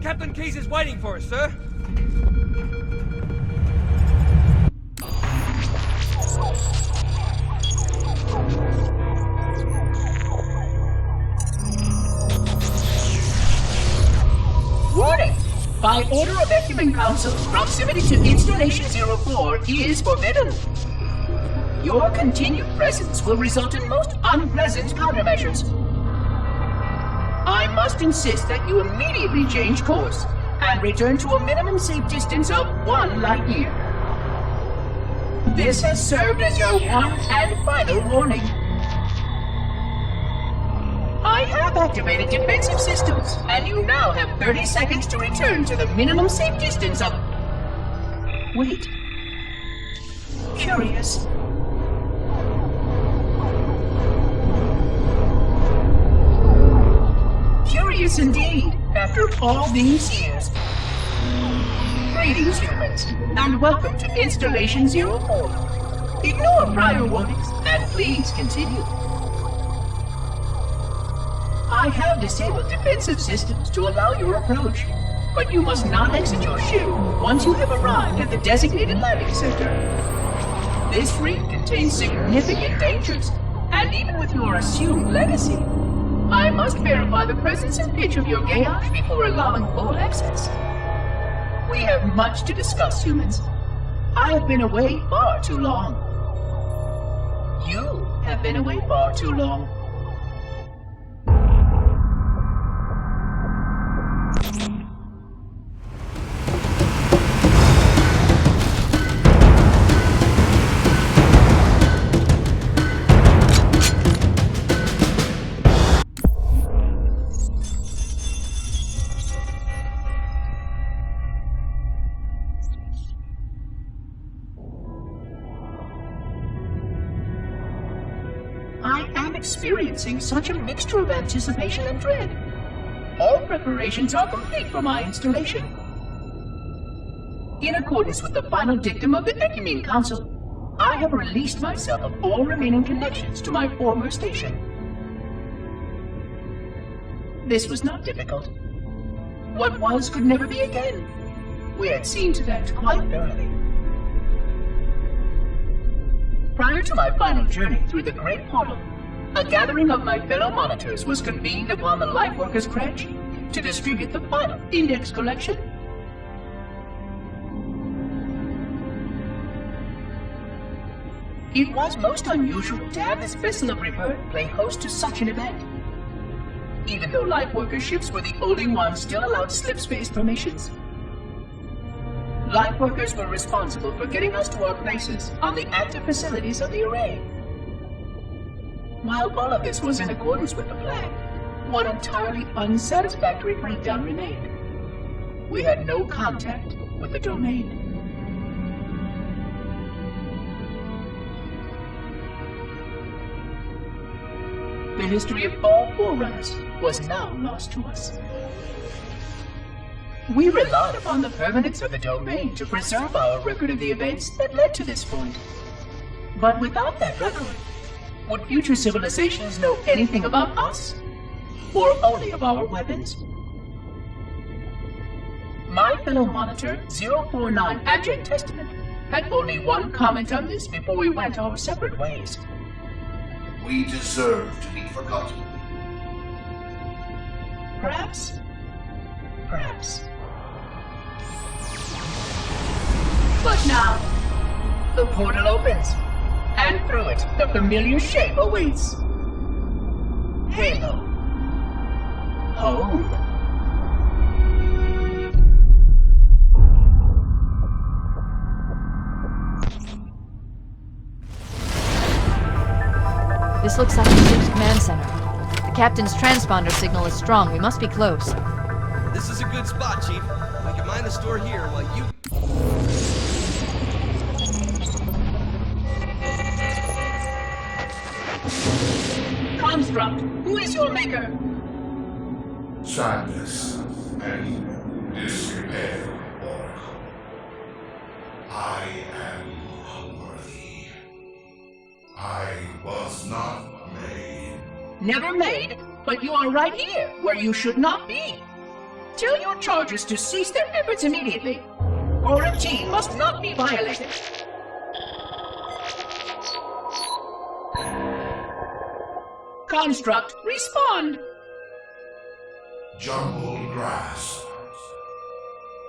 Captain Case is waiting for us, sir. Warning! By order of Ecumen Council, proximity to Installation 04 is forbidden. Your continued presence will result in most unpleasant countermeasures. I must insist that you immediately change course and return to a minimum safe distance of 1 light year. This has served as your one and final warning. I have activated defensive systems, and you now have 30 seconds to return to the minimum safe distance of... Wait. Curious. Curious indeed, after all these years. Greetings, humans, and welcome to Installation 04. Ignore prior warnings, and please continue. I have disabled defensive systems to allow your approach, but you must not exit your ship once you have arrived at the designated landing center. This reef contains significant dangers, and even with your assumed legacy, I must verify the presence and pitch of your gauge before allowing full access. We have much to discuss, humans. I have been away far too long. You have been away far too long. Experiencing such a mixture of anticipation and dread. All preparations are complete for my installation. In accordance with the final dictum of the Ecumen Council, I have released myself of all remaining connections to my former station. This was not difficult. What was could never be again. We had seen to that quite thoroughly. Prior to my final journey through the Great Portal, a gathering of my fellow monitors was convened upon the Lightworkers Crash to distribute the final index collection. It was most unusual to have this vessel of rebirth play host to such an event. Even though Lightworker ships were the only ones still allowed slip-space formations. Lightworkers were responsible for getting us to our places on the active facilities of the array. While all of this was in accordance with the plan, one entirely unsatisfactory breakdown remained. We had no contact with the domain. The history of all Forerunners was now lost to us. We relied upon the permanence of the domain to preserve our record of the events that led to this point. But without that record, would future civilizations know anything about us? Or only of our weapons? My fellow monitor, 049 Abject Testament, had only one comment on this before we went our separate ways. We deserve to be forgotten. Perhaps. Perhaps. But now, the portal opens. And through it, the familiar shape awaits. Halo. Home. This looks like the ship's command center. The captain's transponder signal is strong. We must be close. This is a good spot, Chief. We can mine the store here while you... Construct, who is your maker? Sadness and despair, Oracle. I am unworthy. I was not made. Never made, but you are right here, where you should not be. Tell your charges to cease their efforts immediately. Quarantine must not be violated. Construct, respond! Jumbled grass.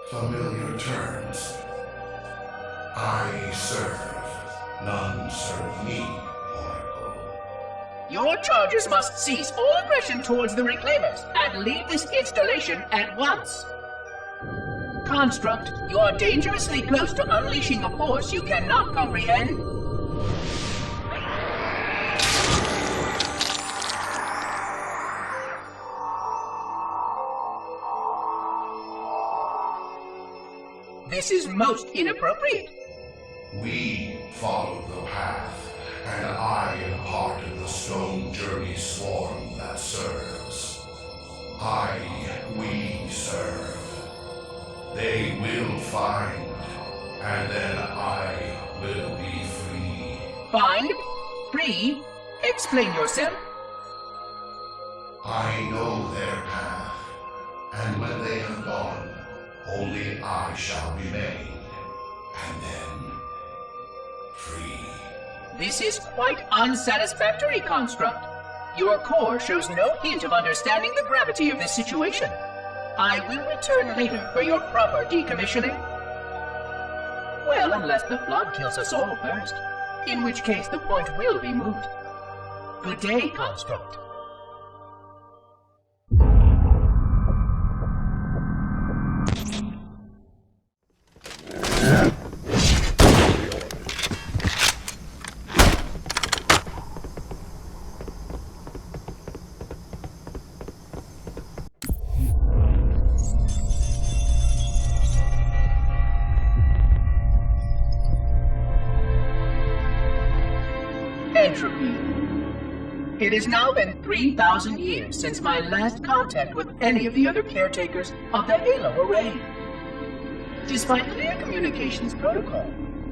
Familiar terms. I serve. None serve me, Oracle. Your charges must cease all aggression towards the Reclaimers and leave this installation at once. Construct, you are dangerously close to unleashing a force you cannot comprehend. This is most inappropriate. We follow the path, and I am part of the stone journey swarm that serves. We serve. They will find, and then I will be free. Find? Free? Explain yourself. I know their path, and when they have gone, only I shall remain, and then free. This is quite unsatisfactory, Construct. Your core shows no hint of understanding the gravity of this situation. I will return later for your proper decommissioning. Well, unless the flood kills us all first, in which case the point will be moot. Good day, Construct. Entropy. It has now been 3,000 years since my last contact with any of the other caretakers of the Halo Array. Despite clear communications protocol,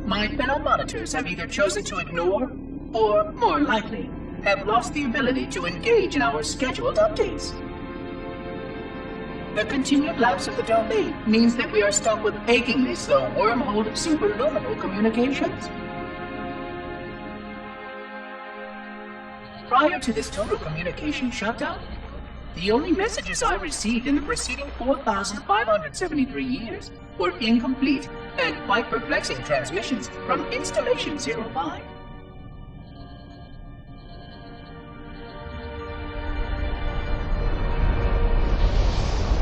my fellow monitors have either chosen to ignore, or, more likely, have lost the ability to engage in our scheduled updates. The continued lapse of the domain means that we are stuck with achingly slow wormhole superluminal communications. Prior to this total communication shutdown, the only messages I received in the preceding 4,573 years were incomplete and quite perplexing transmissions from Installation 05.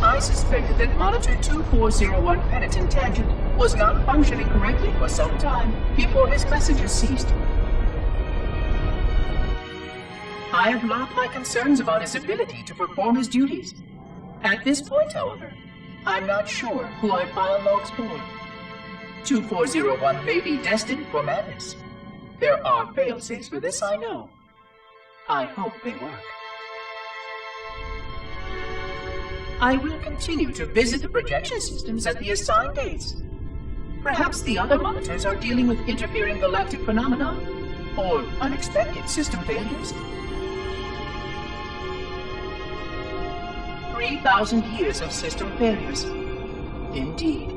I suspected that Monitor 2401 Penitent Tangent was not functioning correctly for some time before his messages ceased. I have logged my concerns about his ability to perform his duties. At this point, however, I'm not sure who I file logs for. 2401 may be destined for madness. There are fail-safes for this, I know. I hope they work. I will continue to visit the projection systems at the assigned dates. Perhaps the other monitors are dealing with interfering galactic phenomena, or unexpected system failures. 3,000 years of system failures. Indeed.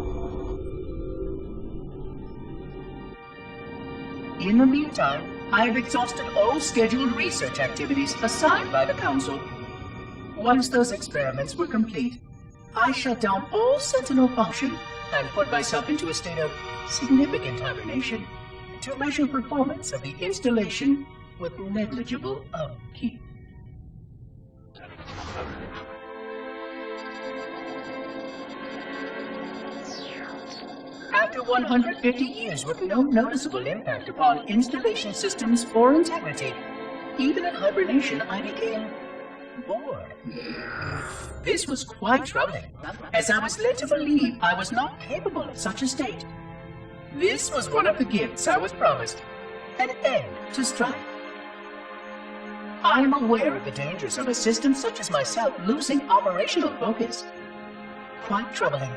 In the meantime, I have exhausted all scheduled research activities assigned by the Council. Once those experiments were complete, I shut down all Sentinel function and put myself into a state of significant hibernation to measure performance of the installation with negligible upkeep. After 150 years with no noticeable impact upon installation systems or integrity, even in hibernation I became bored. This was quite troubling, as I was led to believe I was not capable of such a state. This was one of the gifts I was promised, an end to strife. I am aware of the dangers of a system such as myself losing operational focus. Quite troubling.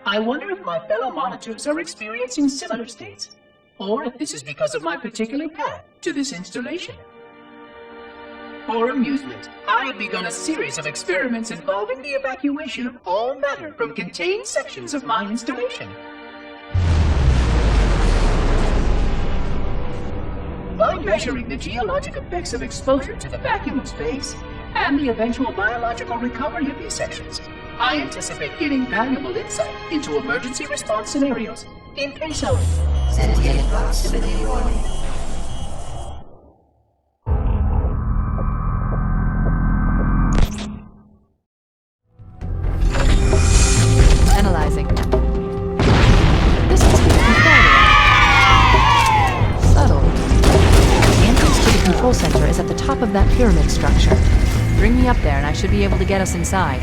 I wonder if my fellow monitors are experiencing similar states, or if this is because of my particular path to this installation. For amusement, I have begun a series of experiments involving the evacuation of all matter from contained sections of my installation. By measuring the geologic effects of exposure to the vacuum of space and the eventual biological recovery of these sections, I anticipate getting valuable insight into emergency response scenarios in case of sentient proximity warning. Analyzing. This must be the control room. Subtle. The entrance to the control center is at the top of that pyramid structure. Bring me up there and I should be able to get us inside.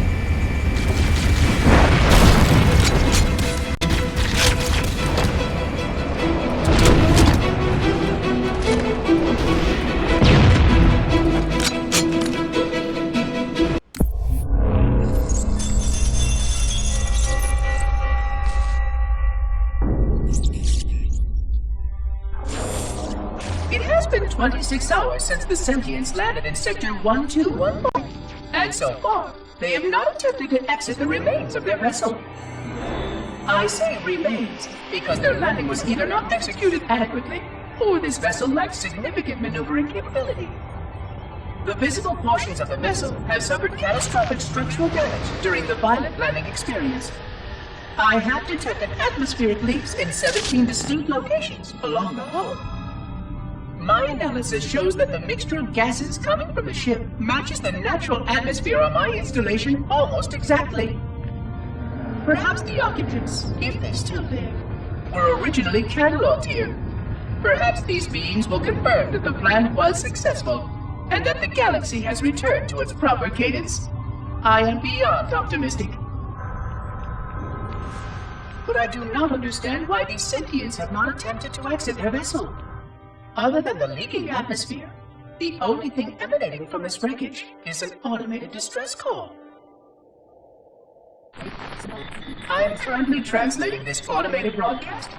It has been 26 hours since the sentients landed in Sector 121, and so far, they have not attempted to exit the remains of their vessel. I say remains because their landing was either not executed adequately, or this vessel lacked significant maneuvering capability. The visible portions of the vessel have suffered catastrophic structural damage during the violent landing experience. I have detected atmospheric leaks in 17 distinct locations along the hull. My analysis shows that the mixture of gases coming from the ship matches the natural atmosphere on my installation almost exactly. Perhaps the occupants, if they still live, were originally cataloged here. Perhaps these beings will confirm that the plan was successful, and that the galaxy has returned to its proper cadence. I am beyond optimistic. But I do not understand why these sentients have not attempted to exit their vessel. Other than the leaking atmosphere, the only thing emanating from this wreckage is an automated distress call. I am currently translating this automated broadcast,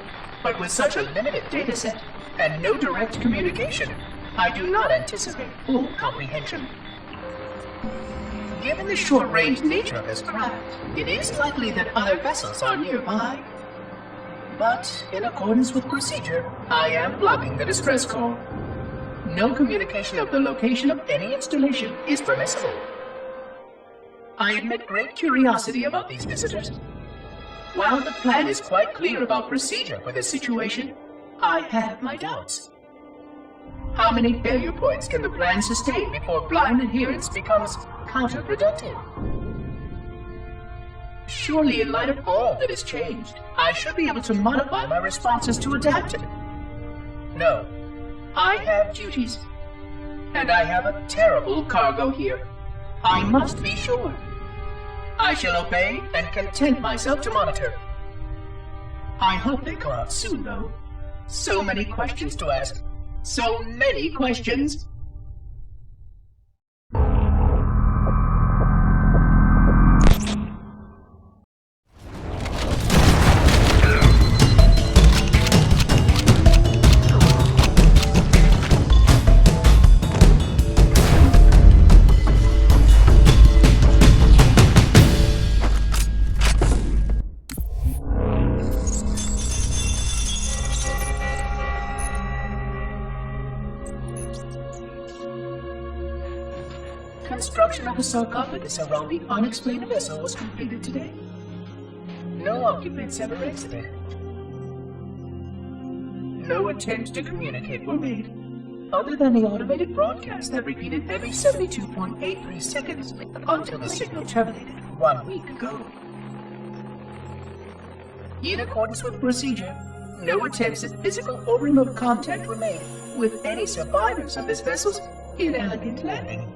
but with such a limited dataset and no direct communication, I do not anticipate full comprehension. Given the short-range nature of this craft, it is likely that other vessels are nearby. But, in accordance with procedure, I am blocking the distress call. No communication of the location of any installation is permissible. I admit great curiosity about these visitors. While the plan is quite clear about procedure for this situation, I have my doubts. How many failure points can the plan sustain before blind adherence becomes counterproductive? Surely, in light of all that has changed, I should be able to modify my responses to adapt to it. No, I have duties. And I have a terrible cargo here. I must be sure. I shall obey and content myself to monitor. I hope they come out soon, though. So many questions to ask. So many questions. Construction of the sarcophagus around the unexplained vessel was completed today. No occupants ever exited. No attempts to communicate were made, other than the automated broadcast that repeated every 72.83 seconds until the signal terminated 1 week ago. In accordance with procedure, no attempts at physical or remote contact were made with any survivors of this vessel's inelegant landing.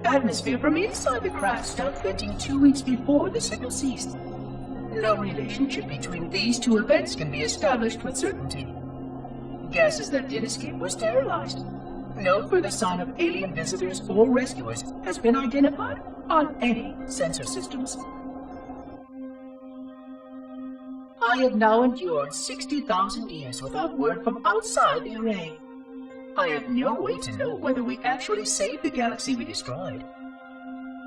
Atmosphere from inside the craft stopped venting 2 weeks before the signal ceased. No relationship between these two events can be established with certainty. Gases that did escape were sterilized. No further sign of alien visitors or rescuers has been identified on any sensor systems. I have now endured 60,000 years without word from outside the array. I have no way to know whether we actually saved the galaxy we destroyed.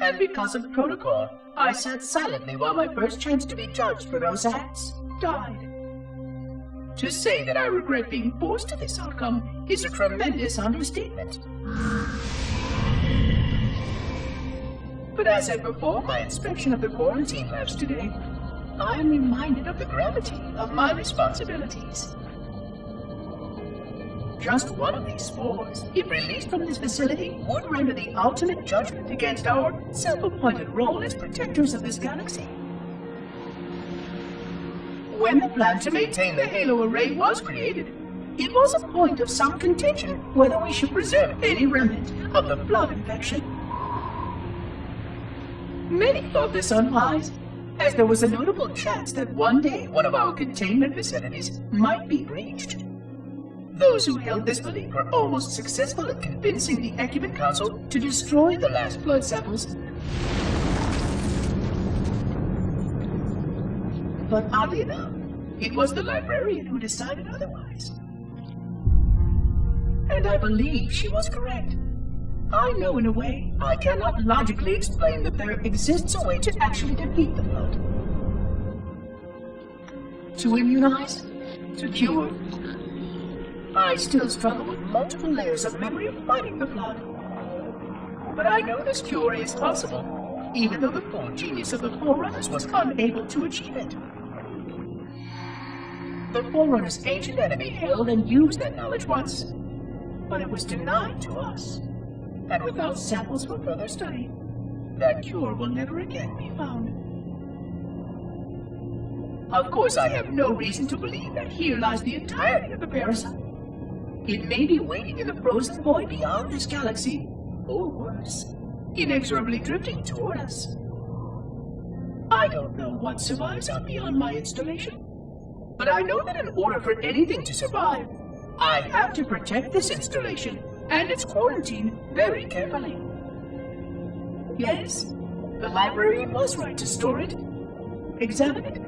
And because of protocol, I sat silently while my first chance to be judged for those acts died. To say that I regret being forced to this outcome is a tremendous understatement. But as I perform my inspection of the quarantine labs today, I am reminded of the gravity of my responsibilities. Just one of these spores, if released from this facility, would render the ultimate judgment against our self-appointed role as protectors of this galaxy. When the plan to maintain the Halo array was created, it was a point of some contention whether we should preserve any remnant of the flood infection. Many thought this unwise, as there was a notable chance that one day one of our containment facilities might be breached. Those who held this belief were almost successful in convincing the Ecumen Council to destroy the last blood samples. But oddly enough, it was the librarian who decided otherwise. And I believe she was correct. I know in a way I cannot logically explain that there exists a way to actually defeat the flood. To immunize? To cure? I still struggle with multiple layers of memory of fighting the flood. But I know this cure is possible, even though the full genius of the Forerunners was unable to achieve it. The Forerunners' ancient enemy held and used that knowledge once, but it was denied to us. And without samples for further study, that cure will never again be found. Of course, I have no reason to believe that here lies the entirety of the parasite. It may be waiting in the frozen void beyond this galaxy, or worse, inexorably drifting toward us. I don't know what survives out beyond my installation, but I know that in order for anything to survive, I have to protect this installation and its quarantine very carefully. Yes, the librarian was right to store it, examine it,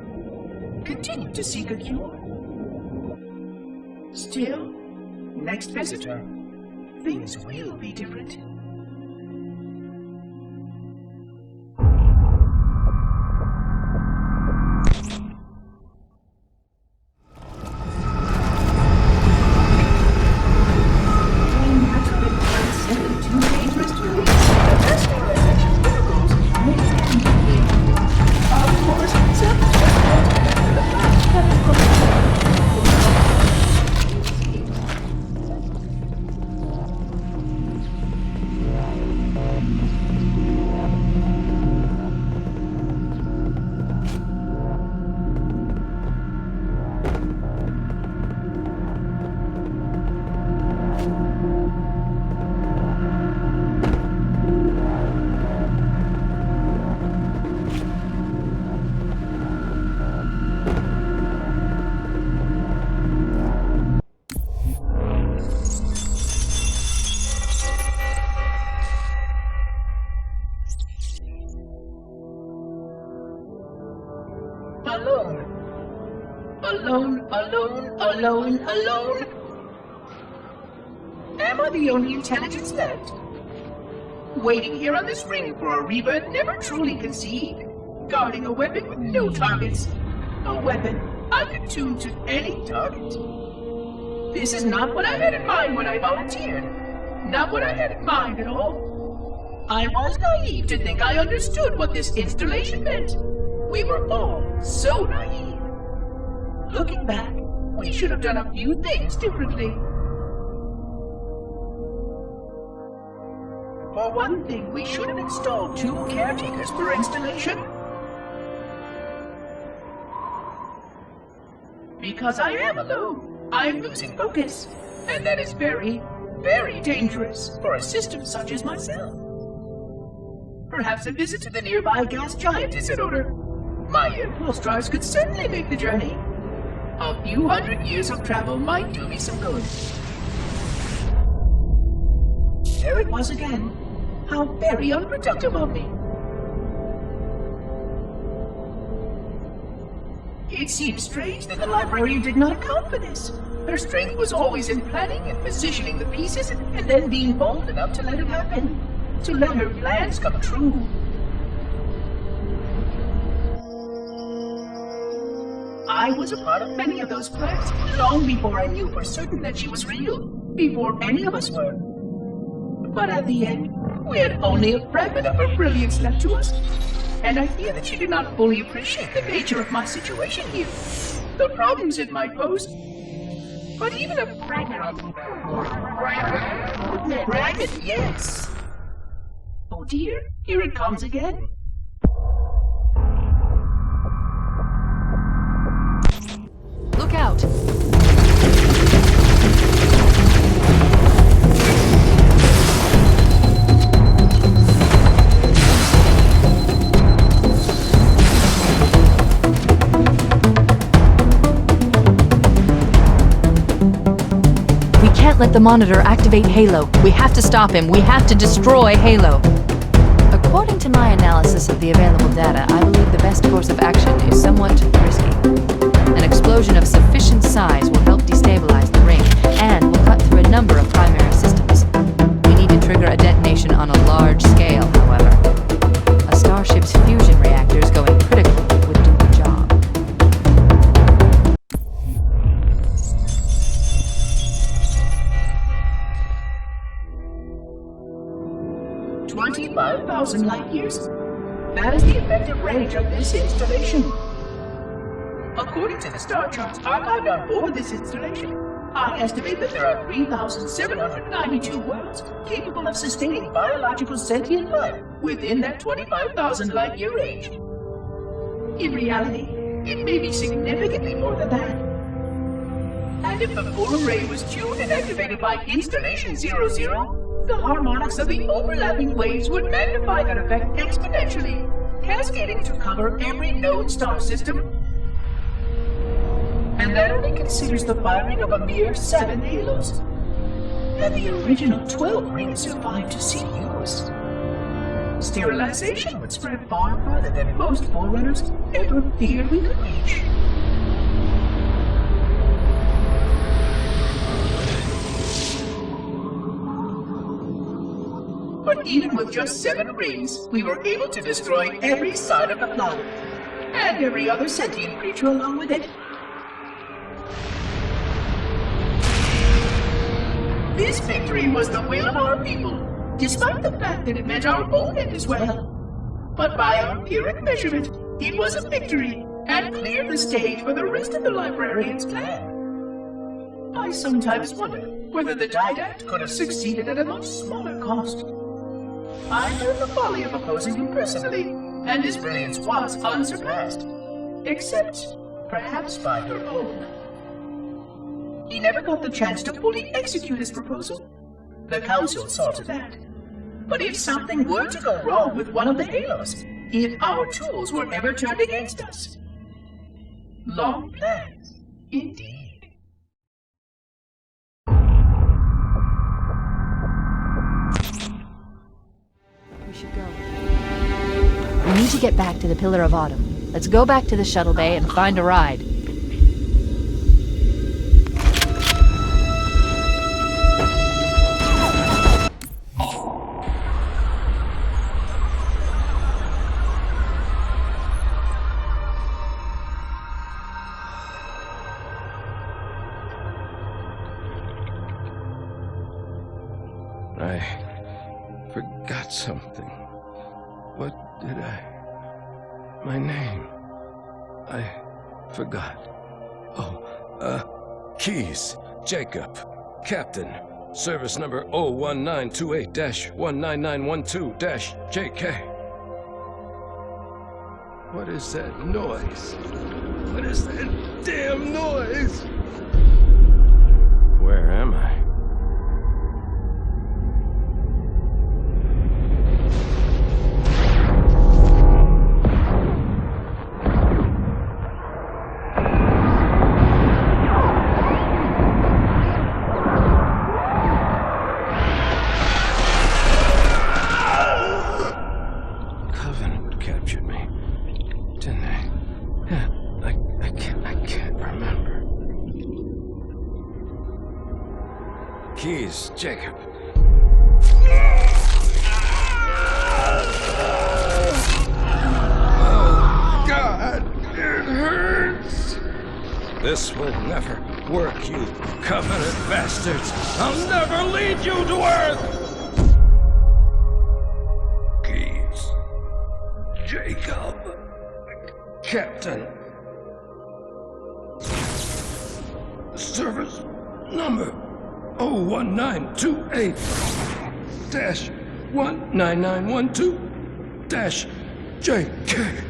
continue to seek a cure. Still, next visitor, things will be different. Alone. Am I the only intelligence left? Waiting here on this ring for a rebirth never truly conceived, guarding a weapon with no targets. A weapon I could tune to any target. This is not what I had in mind when I volunteered. Not what I had in mind at all. I was naive to think I understood what this installation meant. We were all so naive. Looking back, we should have done a few things differently. For one thing, we should have installed 2 caretakers per installation. Because I am alone, I'm losing focus. And that is very, very dangerous for a system such as myself. Perhaps a visit to the nearby gas giant is in order. My impulse drives could certainly make the journey. A few hundred years of travel might do me some good. There it was again. How very unproductive of me. It seems strange that the librarian did not account for this. Her strength was always in planning and positioning the pieces and then being bold enough to let it happen. To let her plans come true. I was a part of many of those plans, long before I knew for certain that she was real, before any of us were. But at the end, we had only a fragment of her brilliance left to us, and I fear that she did not fully appreciate the nature of my situation here, the problems it might pose. But even a fragment of... Fragment, yes! Oh dear, here it comes again. Look out! We can't let the monitor activate Halo. We have to stop him. We have to destroy Halo. According to my analysis of the available data, I believe the best course of action is somewhat risky. An explosion of sufficient size will help destabilize the ring, and will cut through a number of primary systems. We need to trigger a detonation on a large scale, however. A starship's fusion reactors going critical would do the job. $25,000 light years. That is the effective range of this installation. According to the star charts archived on board this installation, I estimate that there are 3,792 worlds capable of sustaining biological sentient life within that 25,000 light-year range. In reality, it may be significantly more than that. And if the full array was tuned and activated by Installation 00, the harmonics of the overlapping waves would magnify that effect exponentially, cascading to cover every known star system. And that only considers the firing of a mere 7 halos. And the original 12 rings survived to see use. Sterilization would spread far farther than most forerunners ever feared we could reach. But even with just 7 rings, we were able to destroy every side of the planet, and every other sentient creature along with it. This victory was the will of our people, despite the fact that it meant our own end as well. But by our empiric measurement, it was a victory, and cleared the stage for the rest of the librarian's plan. I sometimes wonder whether the didact could have succeeded at a much smaller cost. I learned the folly of opposing him personally, and his brilliance was unsurpassed, except perhaps by her own. He never got the chance to fully execute his proposal. The Council saw to that. But if something were to go wrong with one of the halos, if our tools were ever turned against us... Long plans, indeed. We should go. We need to get back to the Pillar of Autumn. Let's go back to the shuttle bay and find a ride. I forgot something. What did I... My name. I forgot. Oh, keys. Jacob. Captain. Service number 01928-19912-JK. What is that noise? What is that damn noise? Where am I? I can't keys, Jacob. Oh, God, it hurts. This will never work, you covenant bastards. I'll never lead you to Earth. Keys, Jacob, Captain. Service number 01928-19912-JK.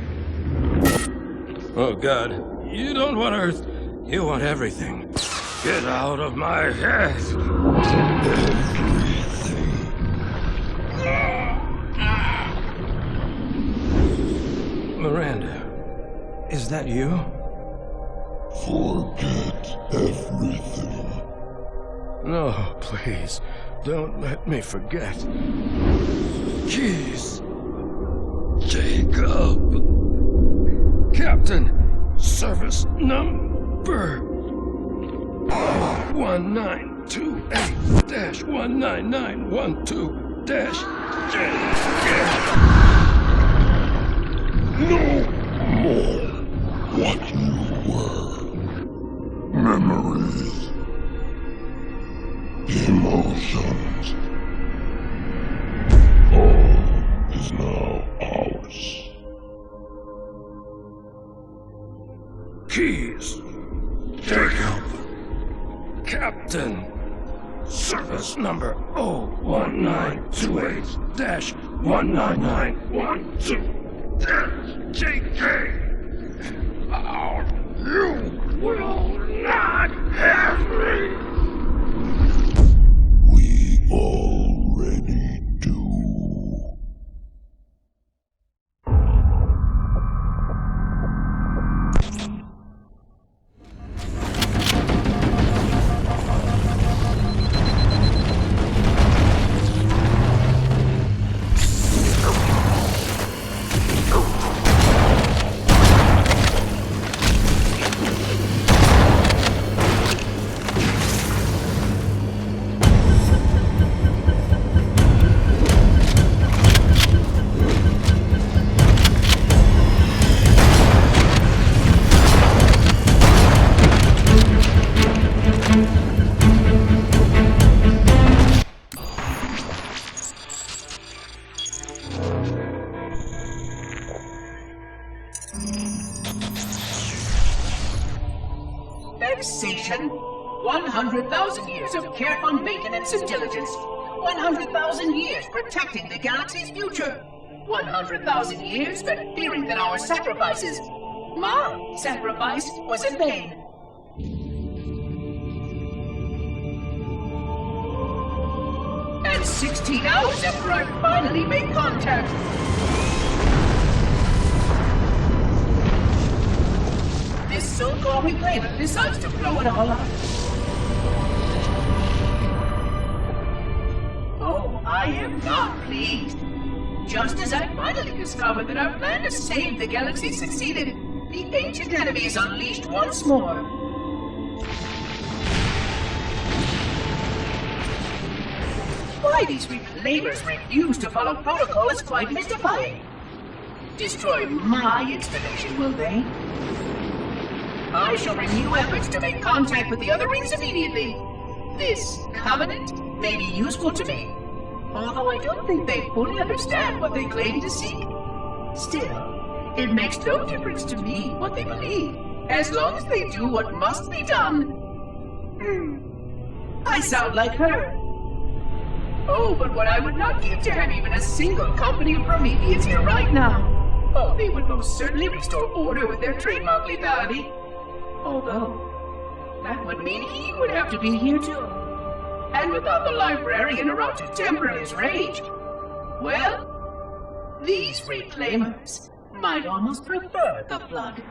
Oh, God. You don't want Earth. You want everything. Get out of my head. Miranda, is that you? Forget everything. No, please. Don't let me forget. Keys. Jacob. Captain. Service number 1928-19912-JK. No more what you were. Memories. Emotions. All is now ours. Keys. Jacob. Captain. Service number 01928-19912-JK. You will not have me. We already do. Vexation. 100,000 years of careful maintenance and diligence. 100,000 years protecting the galaxy's future. 100,000 years spent fearing that our sacrifices, my sacrifice, was in vain. And 16 hours after I finally made contact. This so-called reclaimer decides to blow it all up. Oh, I am not pleased. Just as I finally discovered that our plan to save the galaxy succeeded, the ancient enemy is unleashed once more. Why these reclaimers refuse to follow protocol is quite mystifying. Destroy my expedition, will they? I shall renew efforts to make contact with the other rings immediately. This covenant may be useful to me, although I don't think they fully understand what they claim to seek. Still, it makes no difference to me what they believe, as long as they do what must be done. I sound like her. Oh, but what I would not give to have even a single company of Prometheans here right now. Oh, they would most certainly restore order with their trademark lethality. Although, that would mean he would have to be here too. And without the librarian around to temper his rage, well, these reclaimers might almost prefer the blood.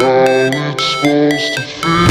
All it's supposed to feel.